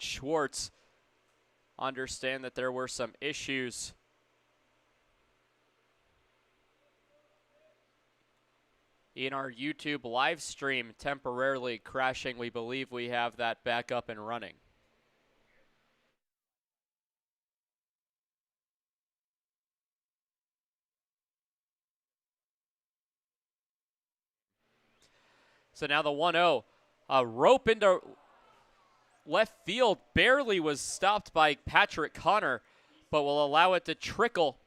Schwartz. Understand that there were some issues in our YouTube live stream temporarily crashing. We believe we have that back up and running. So now the 1-0, a rope into left field, barely was stopped by Patrick Connor, but will allow it to trickle.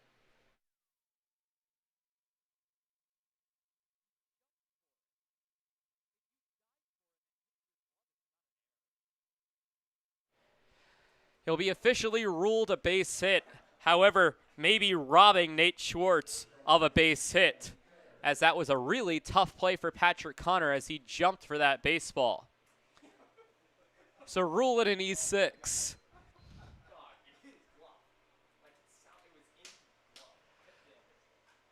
He'll be officially ruled a base hit. However, maybe robbing Nate Schwartz of a base hit, as that was a really tough play for Patrick Connor as he jumped for that baseball. So rule it an E6.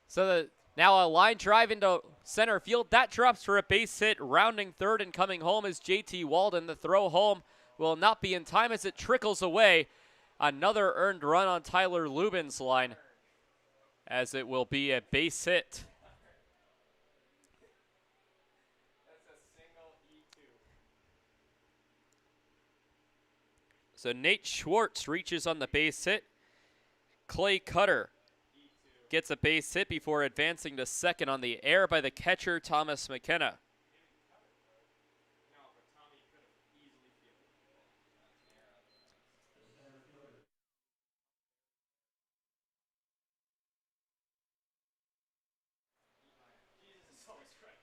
So now a line drive into center field. That drops for a base hit. Rounding third and coming home is JT Walden. The throw home will not be in time as it trickles away. Another earned run on Tyler Lubin's line, as it will be a base hit. So Nate Schwartz reaches on the base hit. Clay Cutter gets a base hit before advancing to second on the air by the catcher, Thomas McKenna.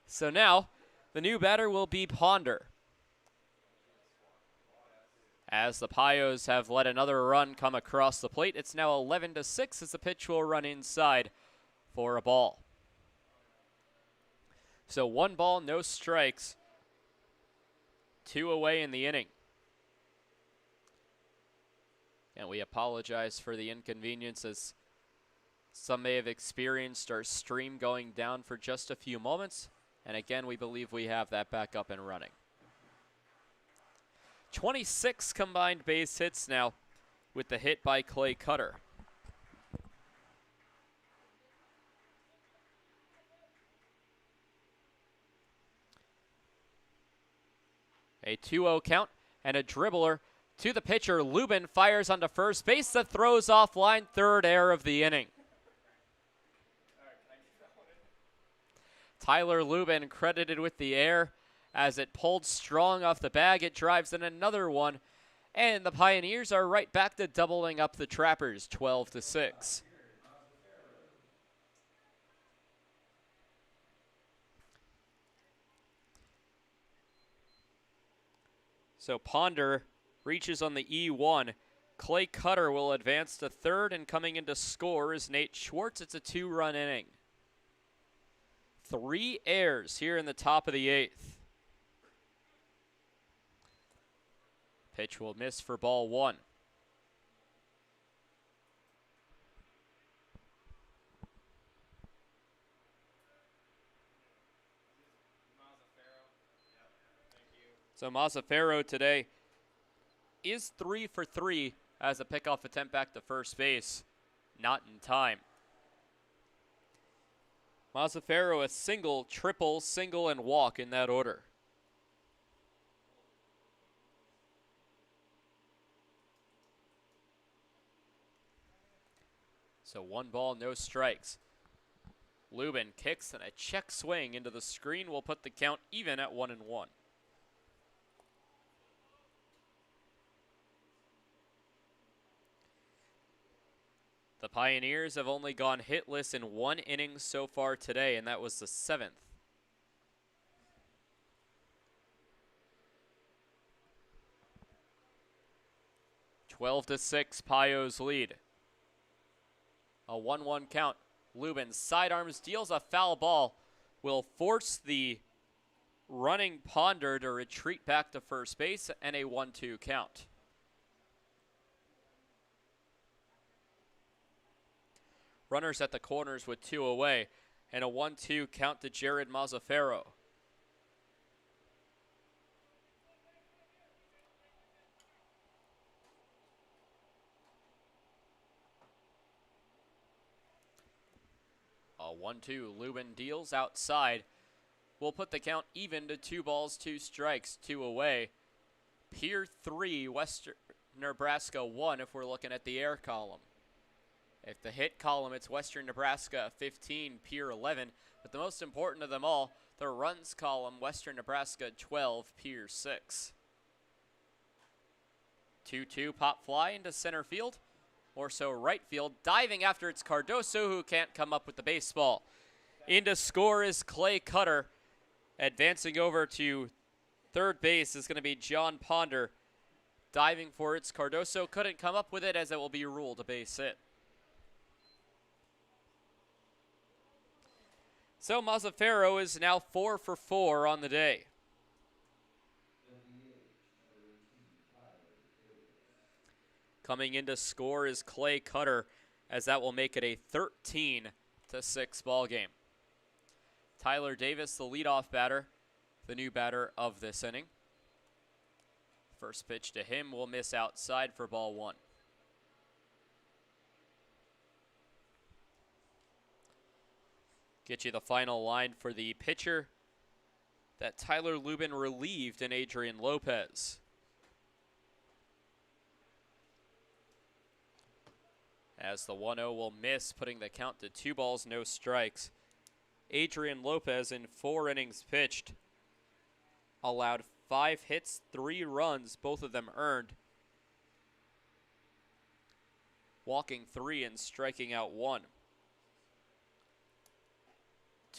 So now, the new batter will be Ponder, as the Pios have let another run come across the plate. It's now 11-6 as the pitch will run inside for a ball. So 1 ball, no strikes, 2 away in the inning. And we apologize for the inconvenience, as some may have experienced our stream going down for just a few moments. And again, we believe we have that back up and running. 26 combined base hits now with the hit by Clay Cutter. A 2-0 count and a dribbler to the pitcher. Lubin fires onto first base. That throws off line, third error of the inning. Tyler Lubin credited with the error as it pulled strong off the bag. It drives in another one, and the Pioneers are right back to doubling up the Trappers, 12-6. So Ponder reaches on the E1. Clay Cutter will advance to third, and coming in to score is Nate Schwartz. It's a 2-run inning. 3 errors here in the top of the 8th. Pitch will miss for ball 1. So Mazzaferro today is 3 for 3 as a pickoff attempt back to first base. Not in time. Mazzaferro a single, triple, single, and walk in that order. So 1 ball, no strikes. Lubin kicks, and a check swing into the screen will put the count even at 1-1. The Pioneers have only gone hitless in 1 inning so far today, and that was the 7th. (12-6) Pios lead. A 1-1 count. Lubin sidearms, deals a foul ball, will force the running Ponder to retreat back to first base, and a 1-2 count. Runners at the corners with 2 away, and a 1-2 count to Jared Mazzaferro. 1-2. Lubin deals outside. We'll put the count even to 2 balls, 2 strikes, 2 away. Pierre 3, Western Nebraska 1 if we're looking at the air column. If the hit column, it's Western Nebraska 15, Pierre 11. But the most important of them all, the runs column, Western Nebraska 12, Pierre 6. 2-2 pop fly into center field. More so right field. Diving after it's Cardoso, who can't come up with the baseball. Into score is Clay Cutter. Advancing over to third base is going to be John Ponder. Diving for it's Cardoso. Couldn't come up with it as it will be ruled a base hit. So Mazzaferro is now 4 for 4 on the day. Coming into score is Clay Cutter, as that will make it a 13-6 ball game. Tyler Davis, the leadoff batter, the new batter of this inning. First pitch to him will miss outside for ball 1. Get you the final line for the pitcher that Tyler Lubin relieved in Adrian Lopez. As the 1-0 will miss, putting the count to 2 balls, no strikes. Adrian Lopez in 4 innings pitched allowed 5 hits, 3 runs, both of them earned. Walking 3 and striking out 1.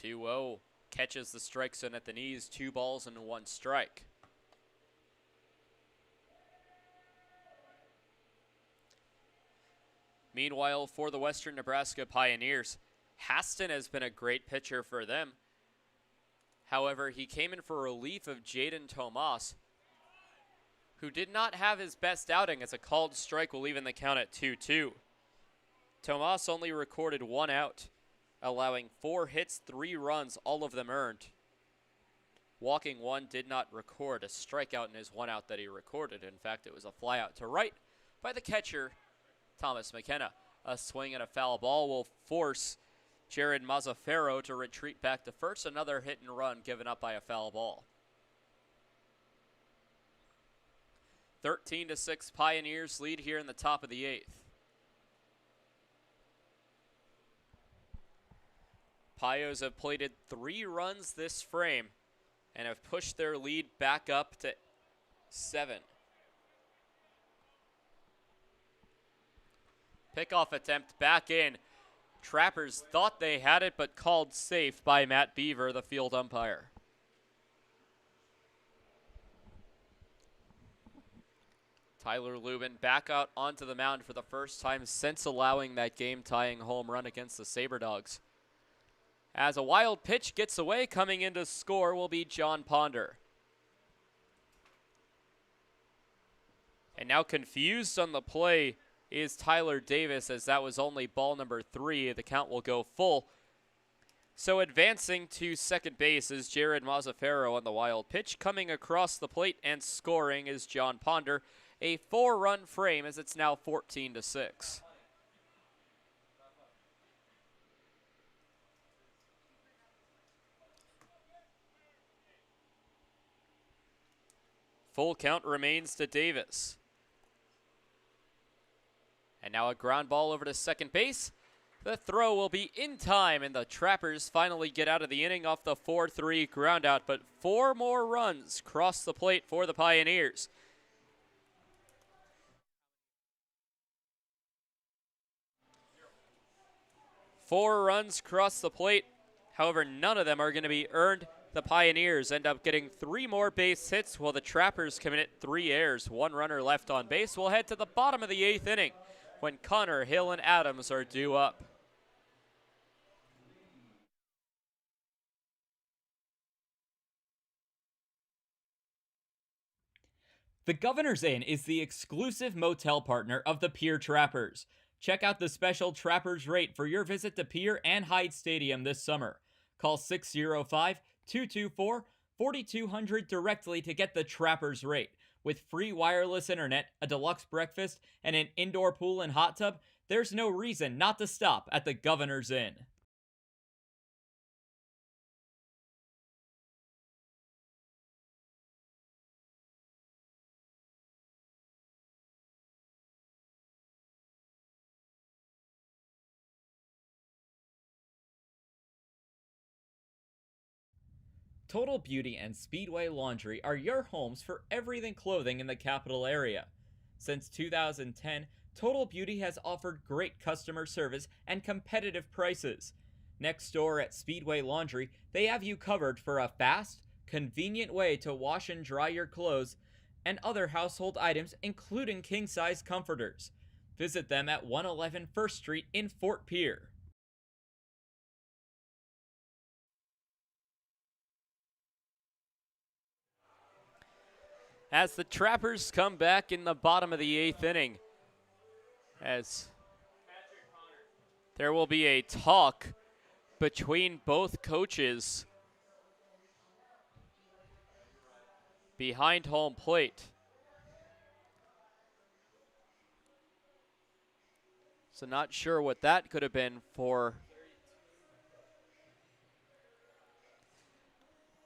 2-0 catches the strike zone at the knees, 2 balls and 1 strike. Meanwhile, for the Western Nebraska Pioneers, Haston has been a great pitcher for them. However, he came in for relief of Jaden Tomas, who did not have his best outing, as a called strike will even the count at 2-2. Tomas only recorded 1 out, allowing 4 hits, 3 runs, all of them earned. Walking 1, did not record a strikeout in his 1 out that he recorded. In fact, it was a fly out to right by the catcher, Thomas McKenna. A swing and a foul ball will force Jared Mazzaferro to retreat back to first. Another hit and run given up by a foul ball. 13-6 Pioneers lead here in the top of the 8th. Pios have plated 3 runs this frame and have pushed their lead back up to 7. Pickoff attempt back in. Trappers thought they had it, but called safe by Matt Beaver, the field umpire. Tyler Lubin back out onto the mound for the first time since allowing that game-tying home run against the SaberDogs. As a wild pitch gets away, coming in to score will be John Ponder. And now confused on the play is Tyler Davis, as that was only ball number 3. The count will go full. So advancing to second base is Jared Mazzaferro on the wild pitch. Coming across the plate and scoring is John Ponder. A 4-run frame, as it's now 14-6. Full count remains to Davis. And now a ground ball over to second base. The throw will be in time, and the Trappers finally get out of the inning off the 4-3 ground out, but 4 more runs cross the plate for the Pioneers. Four runs cross the plate. However, none of them are going to be earned. The Pioneers end up getting 3 more base hits, while the Trappers come in at 3 errors. 1 runner left on base. We'll head to the bottom of the 8th inning when Connor, Hill, and Adams are due up. The Governor's Inn is the exclusive motel partner of the Pierre Trappers. Check out the special Trappers rate for your visit to Pierre and Hyde Stadium this summer. Call 605-224-4200 directly to get the Trappers rate. With free wireless internet, a deluxe breakfast, and an indoor pool and hot tub, there's no reason not to stop at the Governor's Inn. Total Beauty and Speedway Laundry are your homes for everything clothing in the capital area. Since 2010, Total Beauty has offered great customer service and competitive prices. Next door at Speedway Laundry, they have you covered for a fast, convenient way to wash and dry your clothes and other household items, including king-size comforters. Visit them at 111 First Street in Fort Pierre. As the Trappers come back in the bottom of the 8th inning, as there will be a talk between both coaches behind home plate. So not sure what that could have been for,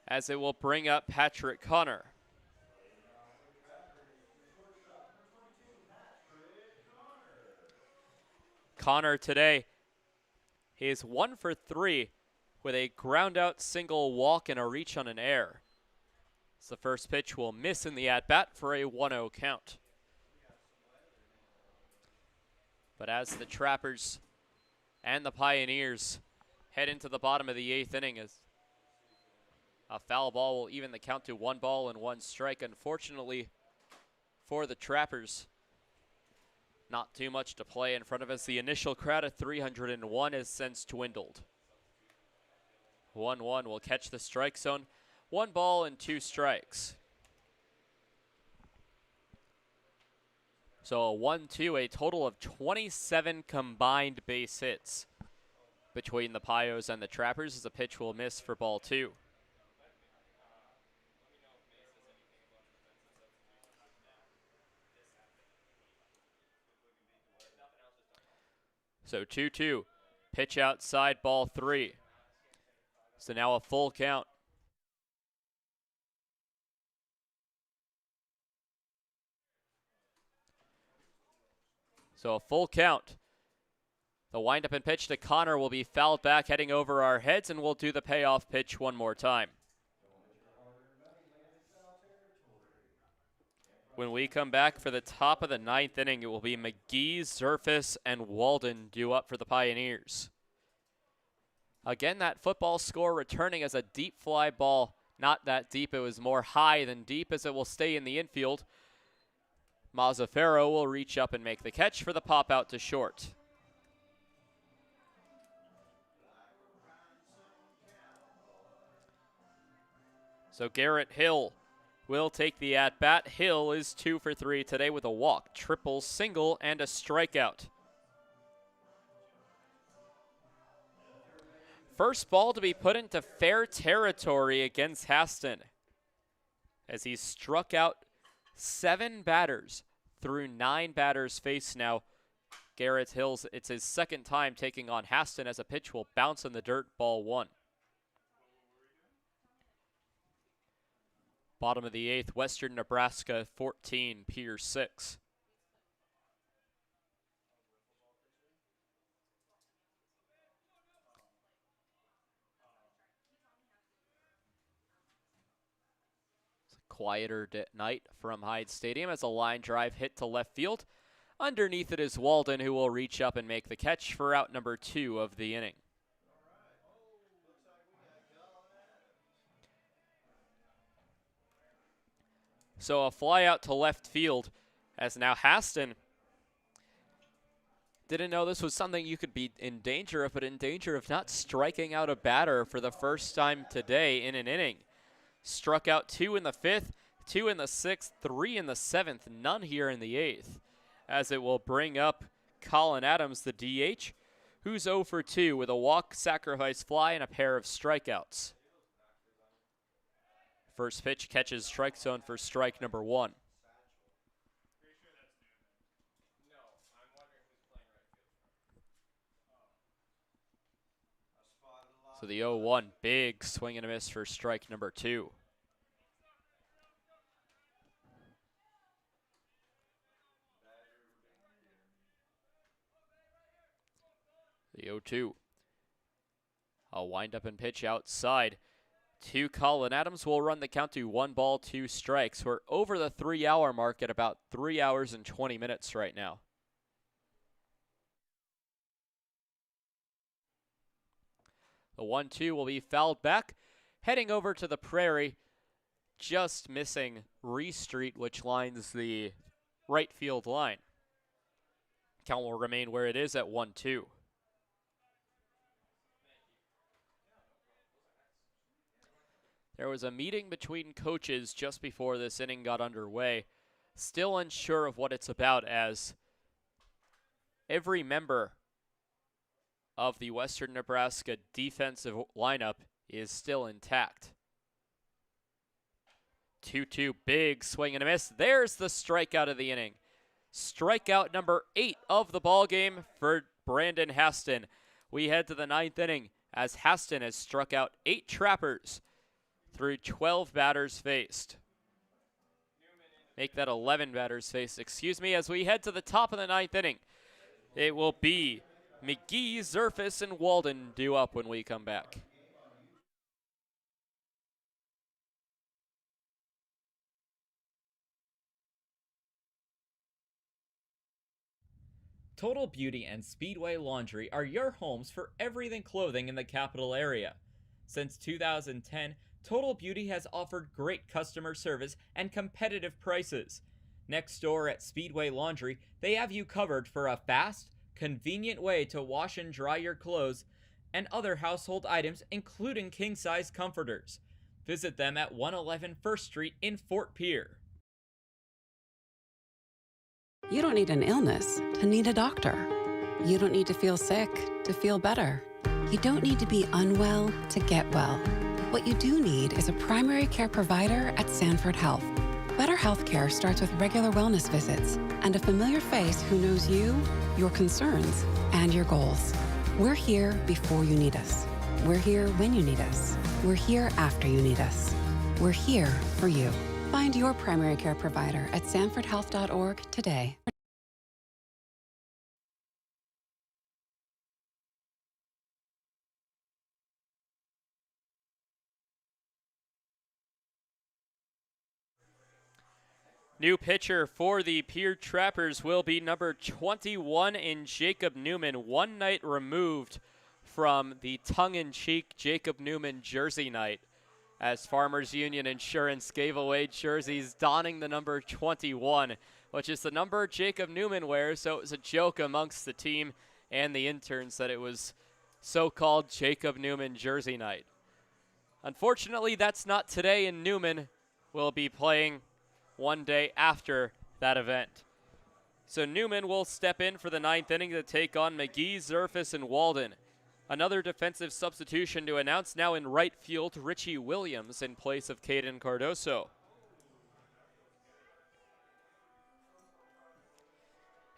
as it will bring up Patrick Connor. Connor today, he is 1 for 3 with a ground out single, walk, and a reach on an error. So the first pitch will miss in the at-bat for a 1-0 count. But as the Trappers and the Pioneers head into the bottom of the 8th inning, as a foul ball will even the count to 1 ball and 1 strike. Unfortunately for the Trappers, not too much to play in front of us. The initial crowd of 301 has since dwindled. 1-1 will catch the strike zone. 1 ball and 2 strikes. So a 1-2, a total of 27 combined base hits between the Pios and the Trappers, as a pitch will miss for ball 2. So 2-2, pitch outside, ball 3. So now a full count. So a full count. The windup and pitch to Connor will be fouled back, heading over our heads, and we'll do the payoff pitch one more time. When we come back for the top of the 9th inning, it will be McGee, Zerfus, and Walden due up for the Pioneers. Again, that football score returning as a deep fly ball. Not that deep, it was more high than deep, as it will stay in the infield. Mazzaferro will reach up and make the catch for the pop out to short. So Garrett Hill will take the at-bat. Hill is 2 for 3 today with a walk, triple, single, and a strikeout. First ball to be put into fair territory against Haston, as he struck out 7 batters through 9 batters faced now. Garrett Hills, it's his second time taking on Haston, as a pitch will bounce in the dirt, ball 1. Bottom of the 8th, Western Nebraska 14, Pierre 6. It's a quieter night from Hyde Stadium, as a line drive hit to left field. Underneath it is Walden, who will reach up and make the catch for out number 2 of the inning. So a fly out to left field, as now Haston didn't know this was something you could be in danger of, but in danger of not striking out a batter for the first time today in an inning. Struck out 2 in the 5th, 2 in the 6th, 3 in the 7th, none here in the 8th, as it will bring up Colin Adams, the DH, who's 0 for 2 with a walk, sacrifice fly, and a pair of strikeouts. First pitch catches strike zone for strike number 1. So the 0-1, big swing and a miss for strike number 2. The 0-2. A wind up and pitch outside. to Colin Adams will run the count to 1 ball, 2 strikes. We're over the 3-hour mark at about 3 hours and 20 minutes right now. The 1-2 will be fouled back, heading over to the Prairie, just missing Reese Street, which lines the right field line. Count will remain where it is at 1-2. There was a meeting between coaches just before this inning got underway. Still unsure of what it's about, as every member of the Western Nebraska defensive lineup is still intact. 2-2, big swing and a miss. There's the strikeout of the inning. Strikeout number 8 of the ball game for Brandon Haston. We head to the 9th inning as Haston has struck out 8 trappers through 12 batters faced. Make that 11 batters faced, excuse me, as we head to the top of the 9th inning. It will be McGee, Zerfus, and Walden due up when we come back. Total Beauty and Speedway Laundry are your homes for everything clothing in the capital area. Since 2010, Total Beauty has offered great customer service and competitive prices. Next door at Speedway Laundry, they have you covered for a fast, convenient way to wash and dry your clothes and other household items, including king-size comforters. Visit them at 111 First Street in Fort Pierre. You don't need an illness to need a doctor. You don't need to feel sick to feel better. You don't need to be unwell to get well. What you do need is a primary care provider at Sanford Health. Better healthcare starts with regular wellness visits and a familiar face who knows you, your concerns, and your goals. We're here before you need us. We're here when you need us. We're here after you need us. We're here for you. Find your primary care provider at sanfordhealth.org today. New pitcher for the Pierre Trappers will be number 21 in Jacob Newman, one night removed from the tongue-in-cheek Jacob Newman jersey night, as Farmers Union Insurance gave away jerseys donning the number 21, which is the number Jacob Newman wears, so it was a joke amongst the team and the interns that it was so-called Jacob Newman jersey night. Unfortunately, that's not today, and Newman will be playing one day after that event. So Newman will step in for the 9th inning to take on McGee, Zerfus, and Walden. Another defensive substitution to announce now in right field, Richie Williams in place of Caden Cardoso.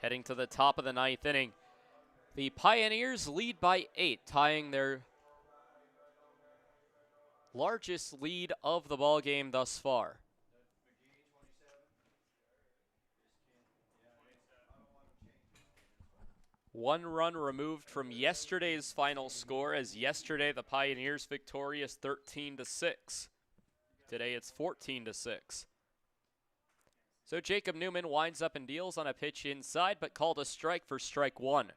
Heading to the top of the 9th inning, the Pioneers lead by 8, tying their largest lead of the ball game thus far. One run removed from yesterday's final score, as yesterday the Pioneers victorious 13-6. Today it's 14-6. So Jacob Newman winds up and deals on a pitch inside, but called a strike for strike 1.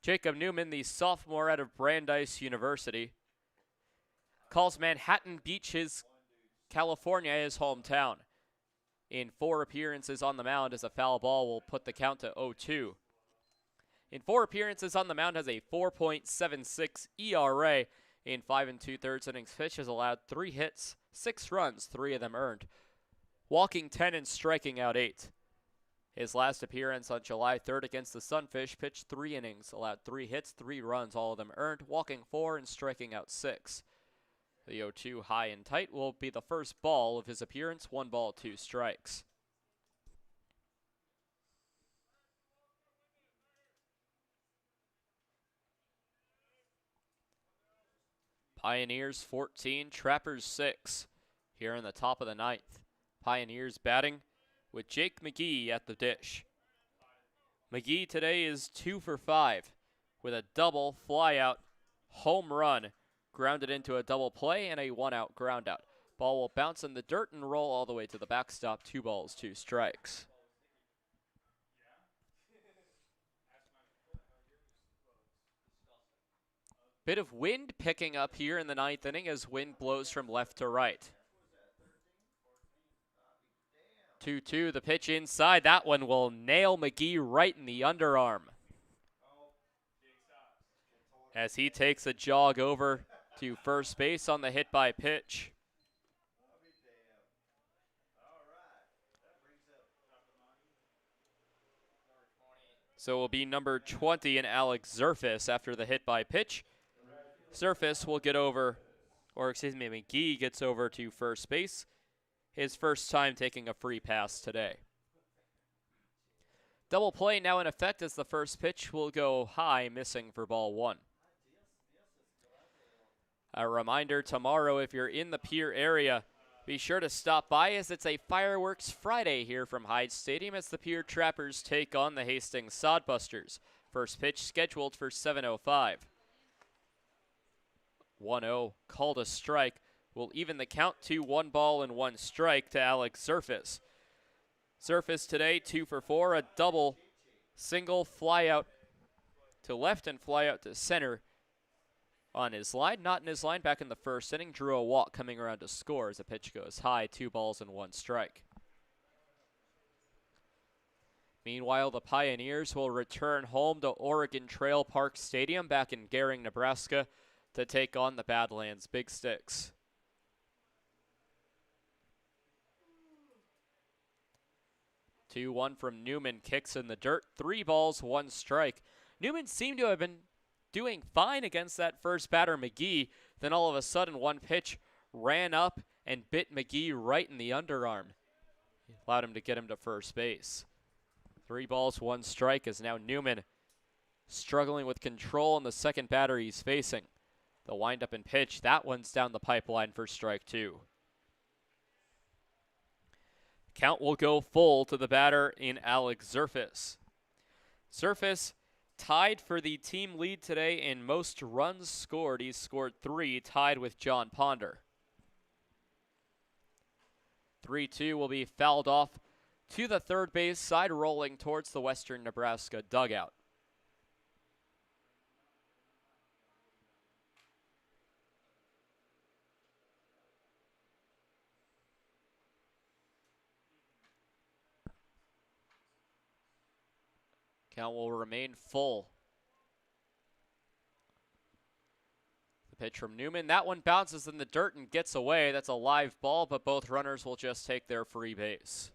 Jacob Newman, the sophomore out of Brandeis University, calls Manhattan Beach California his hometown. In 4 appearances on the mound, as a foul ball will put the count to 0-2. In 4 appearances on the mound, has a 4.76 ERA. In 5 2/3 innings pitch, has allowed 3 hits, 6 runs, 3 of them earned, walking 10 and striking out 8. His last appearance on July 3rd against the Sunfish, pitched 3 innings, allowed 3 hits, 3 runs, all of them earned, walking 4 and striking out 6. The 0-2 high and tight will be the first ball of his appearance, 1 ball, 2 strikes. Pioneers 14, Trappers 6, here in the top of the 9th. Pioneers batting with Jake McGee at the dish. McGee today is 2 for 5 with a double, flyout, home run, grounded into a double play and a 1-out ground out. Ball will bounce in the dirt and roll all the way to the backstop. 2 balls, 2 strikes. Bit of wind picking up here in the 9th inning as wind blows from left to right. 2-2, the pitch inside. That one will nail McGee right in the underarm as he takes a jog over to first base on the hit by pitch. So it will be number 20 in Alex Zerfis after the hit by pitch. Zerfis will get over, or excuse me, McGee gets over to first base. His first time taking a free pass today. Double play now in effect as the first pitch will go high, missing for ball 1. A reminder tomorrow, if you're in the Pierre area, be sure to stop by as it's a Fireworks Friday here from Hyde Stadium as the Pierre Trappers take on the Hastings Sodbusters. First pitch scheduled for 7:05. 1-0 called a strike will even the count to 1 ball and 1 strike to Alex Zerfis. Zerfis today 2 for 4, a double, single, fly out to left and fly out to center on his line. Not in his line back in the first inning. Drew a walk coming around to score as the pitch goes high. 2 balls and 1 strike. Meanwhile, the Pioneers will return home to Oregon Trail Park Stadium back in Gering, Nebraska to take on the Badlands Big Sticks. Two, 1 from Newman, kicks in the dirt. 3 balls, 1 strike. Newman seemed to have been doing fine against that first batter, McGee. Then all of a sudden, one pitch ran up and bit McGee right in the underarm. Allowed him to get him to first base. 3 balls, 1 strike as now Newman struggling with control on the second batter he's facing. The windup and pitch, that one's down the pipeline for strike 2. Count will go full to the batter in Alex Zerfis. Zerfis tied for the team lead today in most runs scored. He's scored 3, tied with John Ponder. 3-2 will be fouled off to the third base side, rolling towards the Western Nebraska dugout. Count will remain full. The pitch from Newman. That one bounces in the dirt and gets away. That's a live ball, but both runners will just take their free base.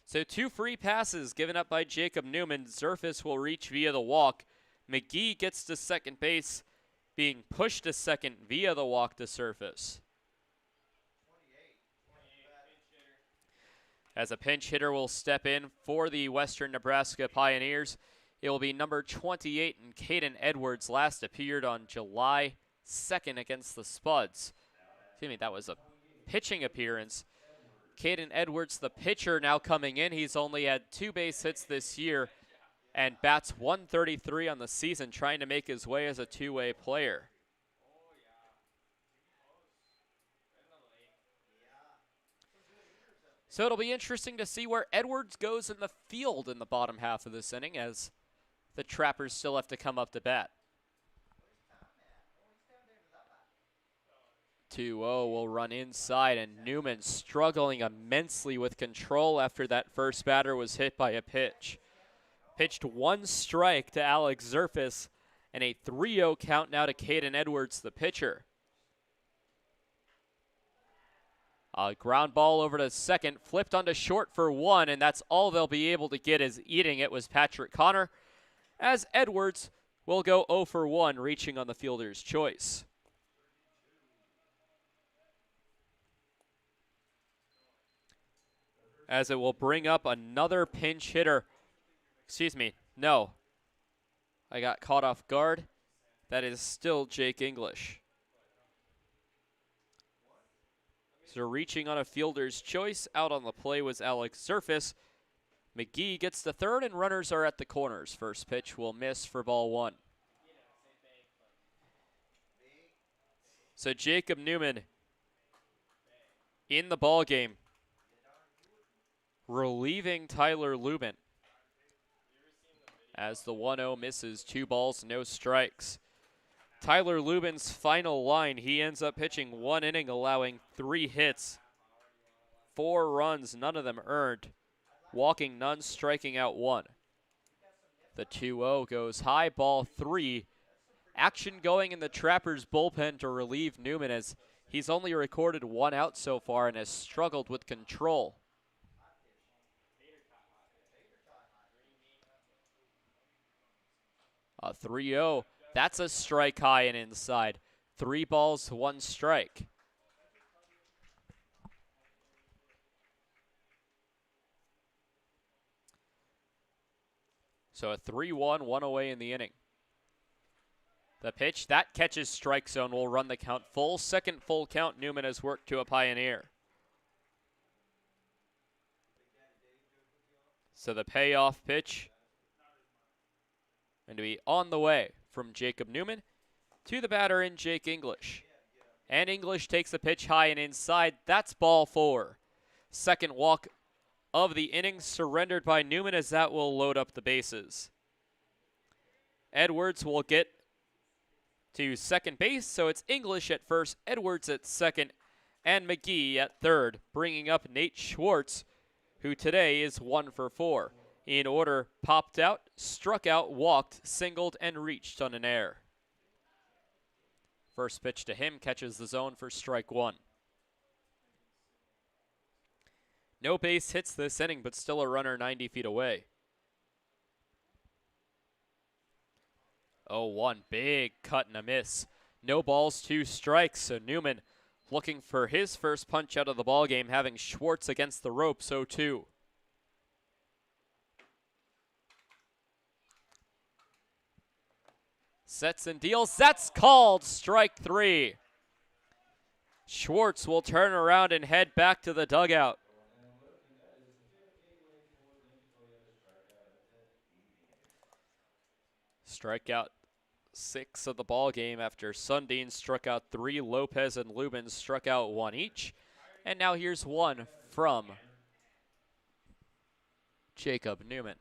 So 2 free passes given up by Jacob Newman. Zerfis will reach via the walk. McGee gets to second base, being pushed to second via the walk to Zerfis. As a pinch hitter will step in for the Western Nebraska Pioneers, it will be number 28 in Caden Edwards. Last appeared on July 2nd against the Spuds. Excuse me, that was a pitching appearance. Caden Edwards, the pitcher, now coming in. He's only had 2 base hits this year and bats .133 on the season, trying to make his way as a two-way player. So it'll be interesting to see where Edwards goes in the field in the bottom half of this inning as the Trappers still have to come up to bat. 2-0 will run inside, and Newman struggling immensely with control after that first batter was hit by a pitch. Pitched 1 strike to Alex Zerfis, and a 3-0 count now to Caden Edwards, the pitcher. A ground ball over to second, flipped onto short for 1, and that's all they'll be able to get as eating it was Patrick Connor, as Edwards will go 0 for 1, reaching on the fielder's choice. As it will bring up another pinch hitter. Excuse me, no. I got caught off guard. That is still Jake English. So reaching on a fielder's choice, out on the play was Alex Zerfis. McGee gets the third, and runners are at the corners. First pitch will miss for ball 1. So Jacob Newman in the ball game, relieving Tyler Lubin as the 1-0 misses. 2 balls, no strikes. Tyler Lubin's final line, he ends up pitching 1 inning, allowing 3 hits, 4 runs, none of them earned, walking none, striking out 1. The 2-0 goes high, ball 3. Action going in the Trappers bullpen to relieve Newman, as he's only recorded 1 out so far and has struggled with control. A 3-0, that's a strike high and inside. 3 balls, 1 strike. So a 3-1, 1 away in the inning. The pitch, that catches strike zone, will run the count full. Second full count, Newman has worked to a pioneer. So the payoff pitch going to be on the way from Jacob Newman to the batter in Jake English. And English takes the pitch high and inside. That's ball 4. Second walk of the inning surrendered by Newman, as that will load up the bases. Edwards will get to second base, so it's English at first, Edwards at second, and McGee at third, bringing up Nate Schwartz, who today is 1 for 4. In order, popped out, struck out, walked, singled, and reached on an error. First pitch to him catches the zone for strike 1. No base hits this inning, but still a runner 90 feet away. 0-1, big cut and a miss. No balls, 2 strikes, so Newman looking for his first punch out of the ballgame, having Schwartz against the ropes, 0-2. Sets and deals, that's called, strike 3. Schwartz will turn around and head back to the dugout. Strikeout 6 of the ball game after Sundin struck out 3. Lopez and Lubin struck out 1 each. And now here's one from Jacob Newman.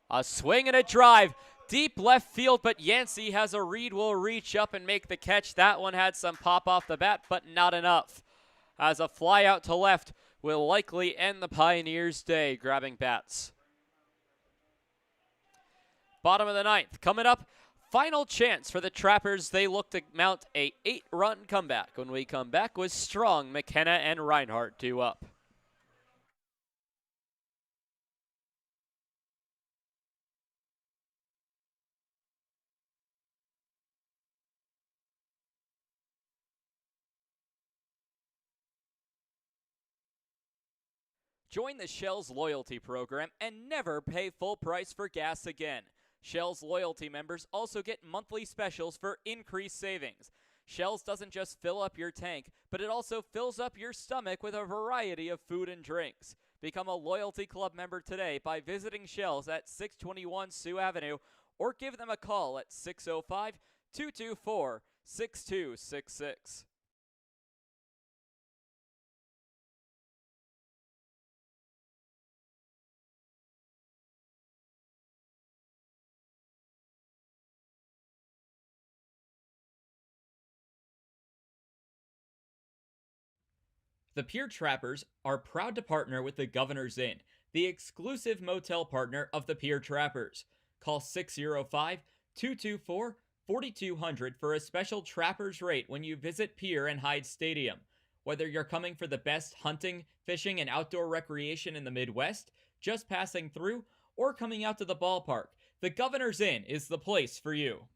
A swing and a drive. Deep left field, but Yancey has a read, will reach up and make the catch. That one had some pop off the bat, but not enough, as a fly out to left will likely end the Pioneers' day grabbing bats. Bottom of the 9th, coming up, final chance for the Trappers. They look to mount a 8-run comeback. When we come back with Strong, McKenna, and Reinhardt due up. Join the SHEL'S loyalty program and never pay full price for gas again. SHEL'S loyalty members also get monthly specials for increased savings. SHEL'S doesn't just fill up your tank, but it also fills up your stomach with a variety of food and drinks. Become a loyalty club member today by visiting SHEL'S at 621 Sioux Avenue or give them a call at 605-224-6266. The Pierre Trappers are proud to partner with the Governor's Inn, the exclusive motel partner of the Pierre Trappers. Call 605-224-4200 for a special Trappers rate when you visit Pierre and Hyde Stadium. Whether you're coming for the best hunting, fishing, and outdoor recreation in the Midwest, just passing through, or coming out to the ballpark, the Governor's Inn is the place for you.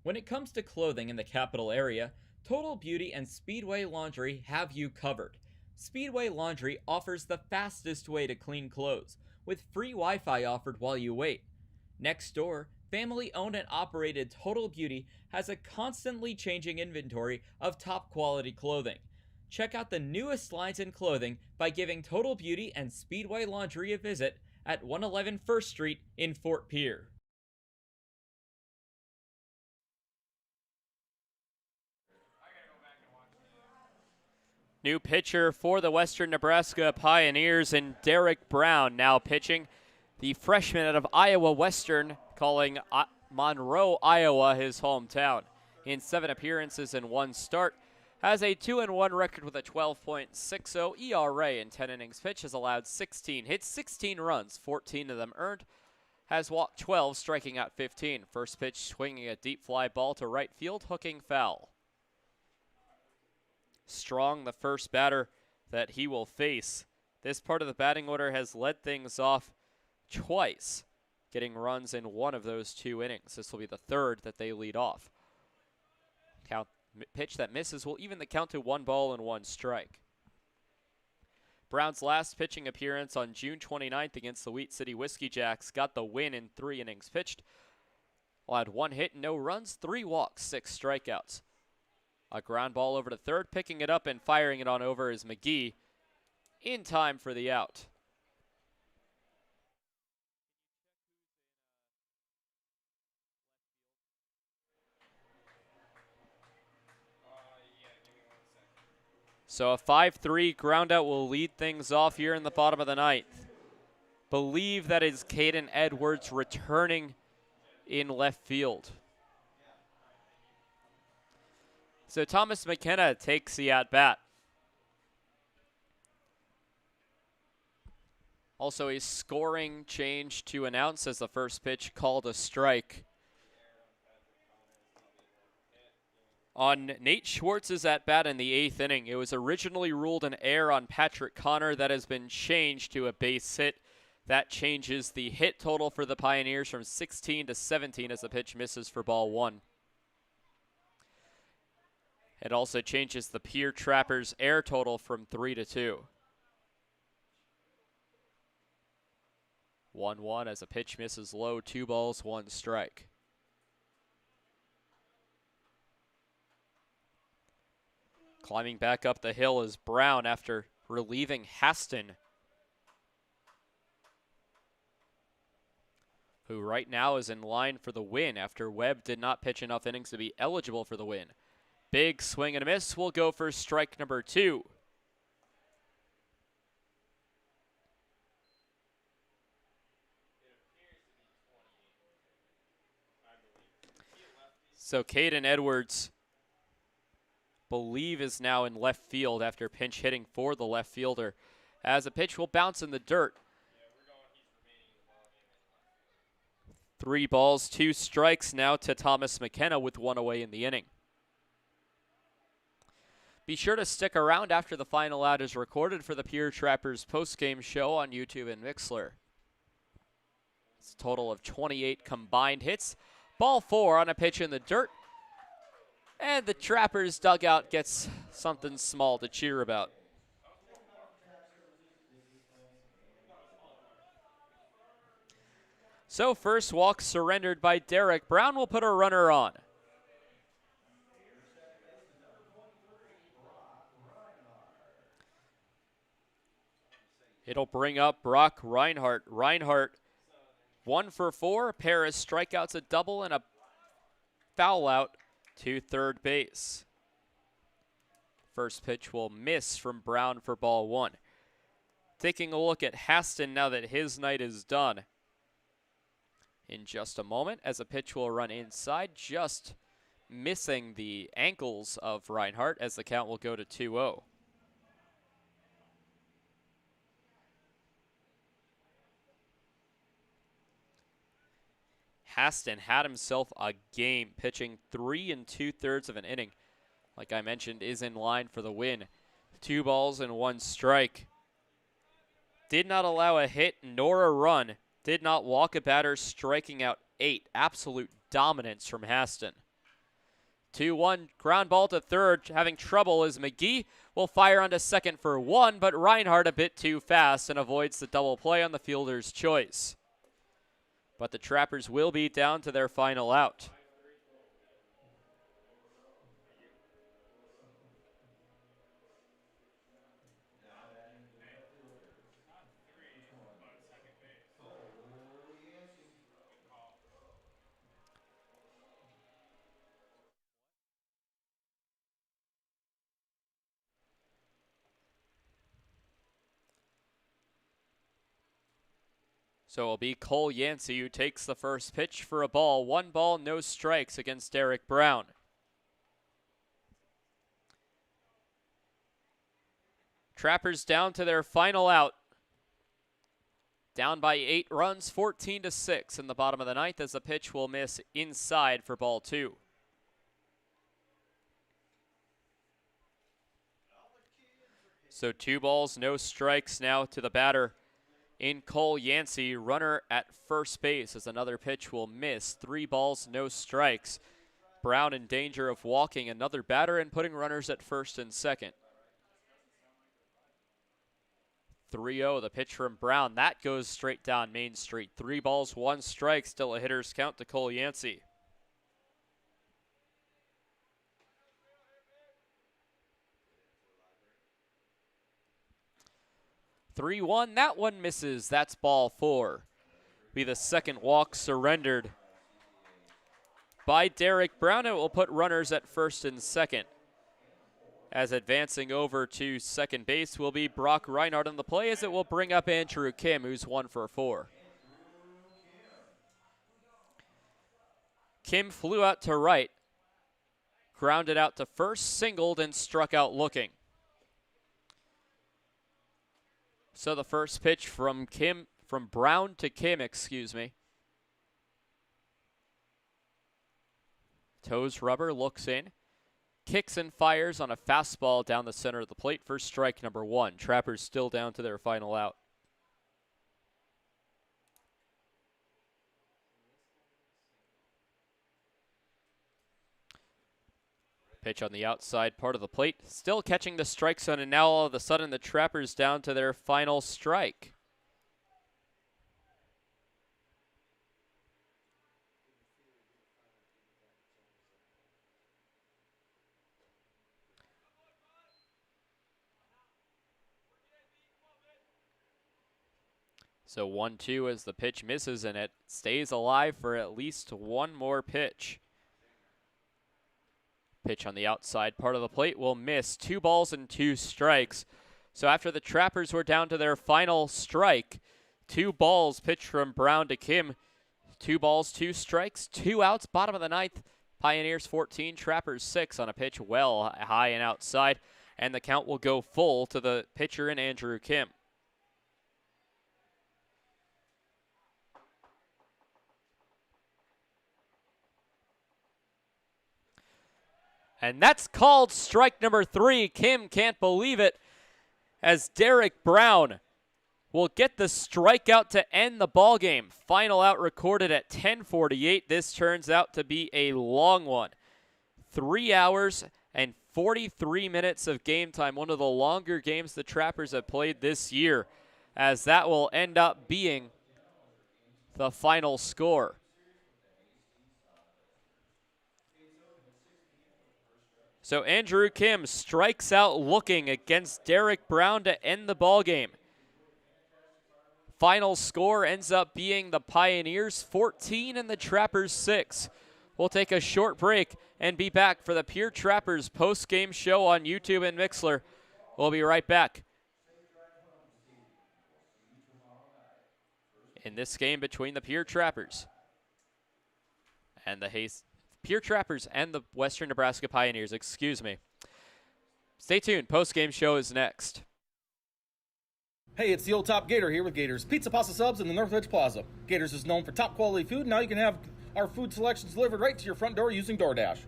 When it comes to clothing in the capital area, Total Beauty and Speedway Laundry have you covered. Speedway Laundry offers the fastest way to clean clothes, with free Wi-Fi offered while you wait. Next door, family-owned and operated Total Beauty has a constantly changing inventory of top-quality clothing. Check out the newest lines in clothing by giving Total Beauty and Speedway Laundry a visit at 111 First Street in Fort Pierre. New pitcher for the Western Nebraska Pioneers and Derek Brown now pitching. The freshman out of Iowa Western, calling Monroe, Iowa his hometown. In 7 appearances and 1 start, has a 2-1 record with a 12.60 ERA in 10 innings pitched, has allowed 16 hits, 16 runs, 14 of them earned, has walked 12, striking out 15. First pitch swinging a deep fly ball to right field, hooking foul. Strong, the first batter that he will face. This part of the batting order has led things off twice, getting runs in 1 of those 2 innings. This will be the 3rd that they lead off. Pitch that misses will even the count to 1 ball and 1 strike. Brown's last pitching appearance on June 29th against the Wheat City Whiskey Jacks got the win in 3 innings pitched. Allowed 1 hit, no runs, 3 walks, 6 strikeouts. A ground ball over to third, picking it up and firing it on over is McGee in time for the out. So a 5-3 ground out will lead things off here in the bottom of the 9th. Believe that is Caden Edwards returning in left field. So Thomas McKenna takes the at-bat. Also a scoring change to announce as the first pitch called a strike. On Nate Schwartz's at-bat in the 8th inning, it was originally ruled an error on Patrick Connor. That has been changed to a base hit. That changes the hit total for the Pioneers from 16 to 17 as the pitch misses for ball 1. It also changes the Pierre Trappers' air total from 3 to 2. 1-1 as a pitch misses low, 2 balls, 1 strike. Climbing back up the hill is Brown after relieving Haston, who right now is in line for the win after Webb did not pitch enough innings to be eligible for the win. Big swing and a miss will go for strike number 2. So Caden Edwards, believe, is now in left field after pinch hitting for the left fielder, as a pitch will bounce in the dirt. 3 balls, 2 strikes now to Thomas McKenna with 1 away in the inning. Be sure to stick around after the final out is recorded for the Pierre Trappers post-game show on YouTube and Mixlr. It's a total of 28 combined hits. Ball 4 on a pitch in the dirt. And the Trappers dugout gets something small to cheer about. So first walk surrendered by Derek. Brown will put a runner on. It'll bring up Brock Reinhardt. Reinhardt 1 for 4. A pair of strikeouts, a double, and a foul out to third base. First pitch will miss from Brown for ball 1. Taking a look at Haston now that his night is done. In just a moment, as a pitch will run inside, just missing the ankles of Reinhardt as the count will go to 2-0. Haston had himself a game, pitching 3 2/3 of an inning. Like I mentioned, is in line for the win. 2 balls and 1 strike. Did not allow a hit nor a run. Did not walk a batter, striking out 8. Absolute dominance from Haston. 2-1, ground ball to third. Having trouble as McGee will fire onto second for 1, but Reinhardt a bit too fast and avoids the double play on the fielder's choice. But the Trappers will be down to their final out. So it'll be Cole Yancey who takes the first pitch for a ball. 1 ball, no strikes against Derek Brown. Trappers down to their final out. Down by 8 runs, 14-6 in the bottom of the ninth as the pitch will miss inside for ball 2. So 2 balls, no strikes now to the batter in Cole Yancey. Runner at first base as another pitch will miss. 3 balls, no strikes. Brown in danger of walking another batter and putting runners at first and second. 3-0, the pitch from Brown. That goes straight down Main Street. 3 balls, 1 strike, still a hitter's count to Cole Yancey. 3-1, that one misses. That's ball 4. Be the second walk surrendered by Derek Brown. It will put runners at first and second. As advancing over to second base will be Brock Reinhardt on the play, as it will bring up Andrew Kim, who's 1 for 4. Kim flew out to right, grounded out to first, singled, and struck out looking. So the first pitch from Brown to Kim, Toes rubber, looks in, kicks and fires on a fastball down the center of the plate for strike number 1. Trappers still down to their final out. Pitch on the outside part of the plate, still catching the strike zone, and now all of a sudden the Trappers down to their final strike. So 1-2 as the pitch misses, and it stays alive for at least one more pitch. Pitch on the outside part of the plate will miss. 2 balls and 2 strikes. So after the Trappers were down to their final strike, 2 balls pitched from Brown to Kim. 2 balls, 2 strikes, 2 outs, bottom of the ninth. Pioneers 14, Trappers 6 on a pitch well high and outside. And the count will go full to the pitcher in Andrew Kim. And that's called strike number 3. Kim can't believe it, as Derek Brown will get the strikeout to end the ballgame. Final out recorded at 10:48. This turns out to be a long one. 3 hours and 43 minutes of game time. One of the longer games the Trappers have played this year, as that will end up being the final score. So Andrew Kim strikes out looking against Derek Brown to end the ballgame. Final score ends up being the Pioneers 14 and the Trappers 6. We'll take a short break and be back for the Pierre Trappers post-game show on YouTube and Mixler. We'll be right back. In this game between the Pierre Trappers and the Pierre Trappers and the Western Nebraska Pioneers, Stay tuned. Post-game show is next. Hey, it's the old top Gator here with Gators Pizza Pasta Subs in the Northridge Plaza. Gators is known for top quality food. Now you can have our food selections delivered right to your front door using DoorDash.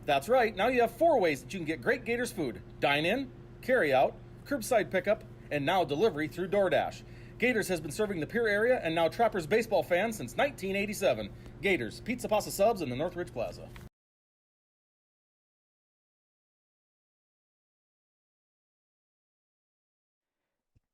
That's right. Now you have 4 ways that you can get great Gators food: dine in, carry out, curbside pickup, and now delivery through DoorDash. Gators has been serving the Pierre area and now Trappers baseball fans since 1987. Gators Pizza Pasta Subs in the Northridge Plaza.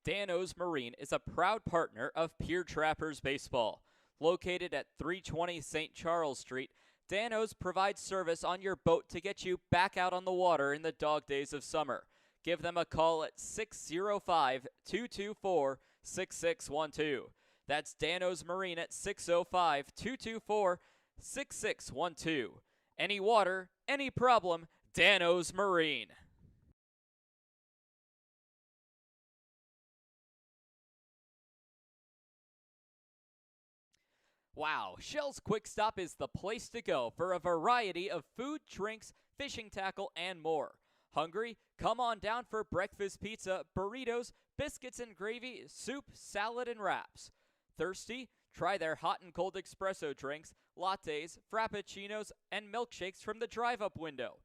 Dan-O's Marine is a proud partner of Pierre Trappers Baseball. Located at 320 St. Charles Street, Dan-O's provides service on your boat to get you back out on the water in the dog days of summer. Give them a call at 605-224-6612. That's Dan-O's Marine at 605-224-6612. Any water, any problem, Dan-O's Marine. Wow, Shell's Quick Stop is the place to go for a variety of food, drinks, fishing tackle, and more. Hungry? Come on down for breakfast pizza, burritos, biscuits and gravy, soup, salad, and wraps. Thirsty? Try their hot and cold espresso drinks, lattes, frappuccinos, and milkshakes from the drive-up window.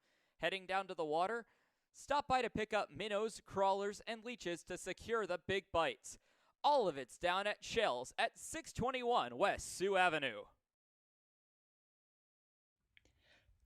Heading down to the water? Stop by to pick up minnows, crawlers, and leeches to secure the big bites. All of it's down at SHEL'S at 621 West Sioux Avenue.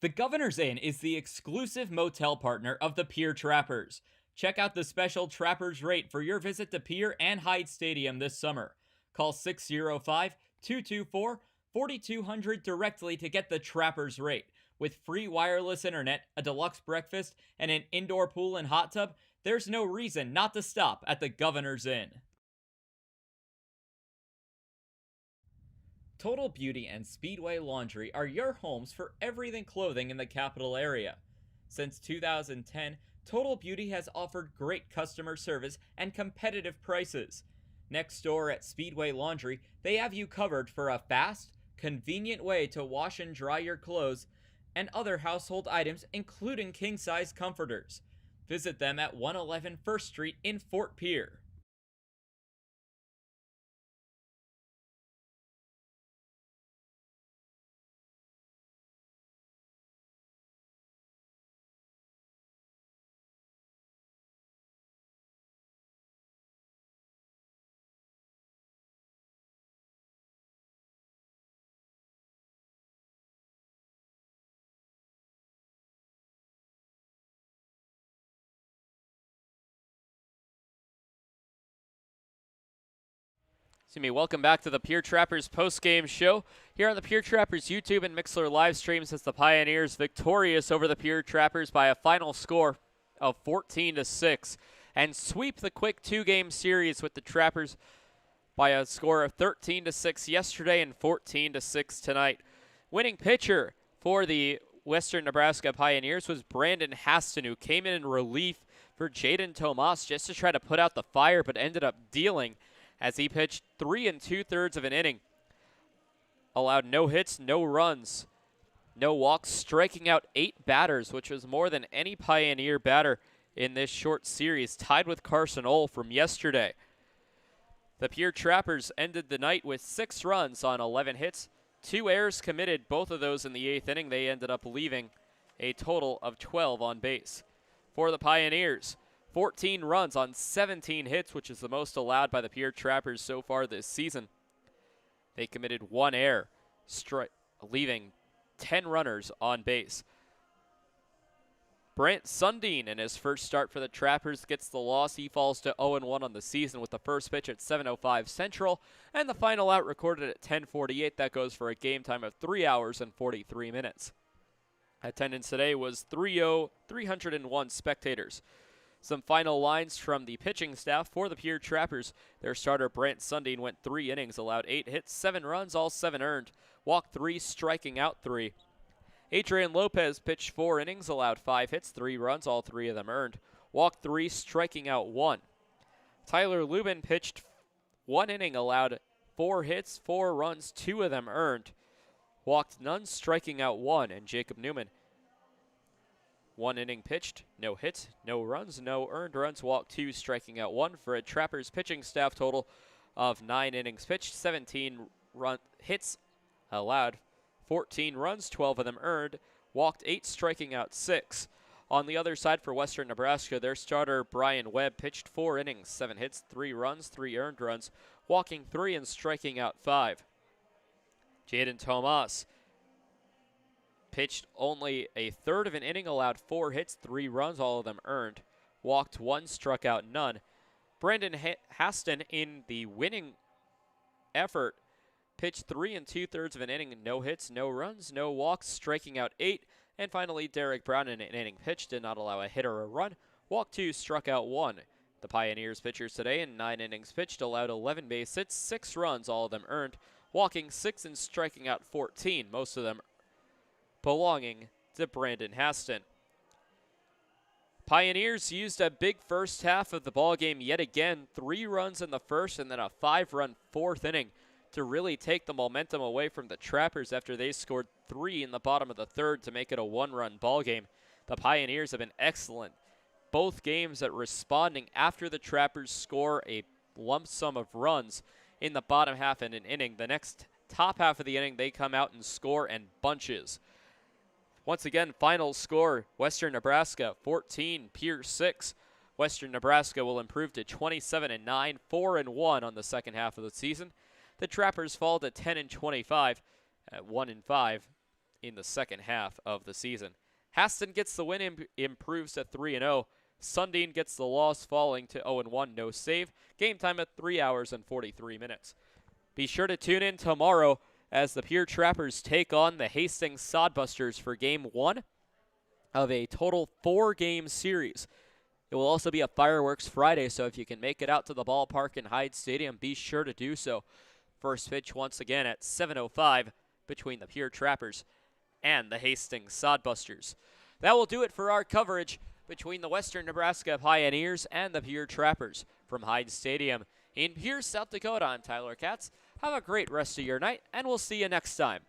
The Governor's Inn is the exclusive motel partner of the Pierre Trappers. Check out the special Trappers rate for your visit to Pierre and Hyde Stadium this summer. Call 605-224-4200 directly to get the Trappers rate. With free wireless internet, a deluxe breakfast, and an indoor pool and hot tub, there's no reason not to stop at the Governor's Inn. Total Beauty and Speedway Laundry are your homes for everything clothing in the capital area. Since 2010, Total Beauty has offered great customer service and competitive prices. Next door at Speedway Laundry, they have you covered for a fast, convenient way to wash and dry your clothes and other household items, including king-size comforters. Visit them at 111 First Street in Fort Pierre. Welcome back to the Pierre Trappers post-game show here on the Pierre Trappers YouTube and Mixler live streams as the Pioneers victorious over the Pierre Trappers by a final score of 14-6 and sweep the quick two-game series with the Trappers by a score of 13-6 yesterday and 14-6 tonight. Winning pitcher for the Western Nebraska Pioneers was Brandon Haston, who came in relief for Jaden Tomas just to try to put out the fire, but ended up dealing as he pitched 3 2/3 of an inning. Allowed no hits, no runs, no walks, striking out 8 batters, which was more than any Pioneer batter in this short series, tied with Carson Ohl from yesterday. The Pierre Trappers ended the night with 6 runs on 11 hits, 2 errors committed, both of those in the 8th inning. They ended up leaving a total of 12 on base. For the Pioneers, 14 runs on 17 hits, which is the most allowed by the Pierre Trappers so far this season. They committed 1 error, leaving 10 runners on base. Brant Sundin, in his first start for the Trappers, gets the loss. He falls to 0-1 on the season with the first pitch at 7:05 Central, and the final out recorded at 10:48. That goes for a game time of 3 hours and 43 minutes. Attendance today was 301 spectators. Some final lines from the pitching staff for the Pierre Trappers. Their starter, Brant Sundin, went 3 innings, allowed 8 hits, 7 runs, all 7 earned. Walked 3, striking out 3. Adrian Lopez pitched 4 innings, allowed 5 hits, 3 runs, all 3 of them earned. Walked 3, striking out 1. Tyler Lubin pitched 1 inning, allowed 4 hits, 4 runs, 2 of them earned. Walked none, striking out 1. And Jacob Newman, 1 inning pitched, no hits, no runs, no earned runs, walked 2, striking out 1 for a Trappers pitching staff total of 9 innings pitched, 17 hits allowed, 14 runs, 12 of them earned, walked 8, striking out 6. On the other side for Western Nebraska, their starter Brian Webb pitched 4 innings, 7 hits, 3 runs, 3 earned runs, walking 3 and striking out 5. Jaden Tomas pitched only a third of an inning, allowed 4 hits, 3 runs, all of them earned. Walked 1, struck out none. Brandon Haston, in the winning effort, pitched 3 2/3 of an inning, no hits, no runs, no walks, striking out 8. And finally, Derek Brown, in an inning pitched, did not allow a hit or a run. Walked 2, struck out 1. The Pioneers pitchers today in 9 innings pitched allowed 11 base hits, 6 runs, all of them earned. Walking 6 and striking out 14, most of them belonging to Brandon Haston. Pioneers used a big first half of the ball game yet again. 3 runs in the first and then a 5-run 4th inning to really take the momentum away from the Trappers after they scored 3 in the bottom of the third to make it a 1-run ball game. The Pioneers have been excellent both games at responding after the Trappers score a lump sum of runs in the bottom half in an inning. The next top half of the inning, they come out and score in bunches. Once again, final score, Western Nebraska 14, Pierre 6. Western Nebraska will improve to 27-9, 4-1 on the second half of the season. The Trappers fall to 10-25 at 1-5 in the second half of the season. Haston gets the win, improves to 3-0. Sundin gets the loss, falling to 0-1, no save. Game time at 3 hours and 43 minutes. Be sure to tune in tomorrow as the Pierre Trappers take on the Hastings Sodbusters for Game 1 of a total 4-game series. It will also be a Fireworks Friday, so if you can make it out to the ballpark in Hyde Stadium, be sure to do so. First pitch once again at 7:05 between the Pierre Trappers and the Hastings Sodbusters. That will do it for our coverage between the Western Nebraska Pioneers and the Pierre Trappers from Hyde Stadium in Pierre, South Dakota. I'm Tyler Katz. Have a great rest of your night, and we'll see you next time.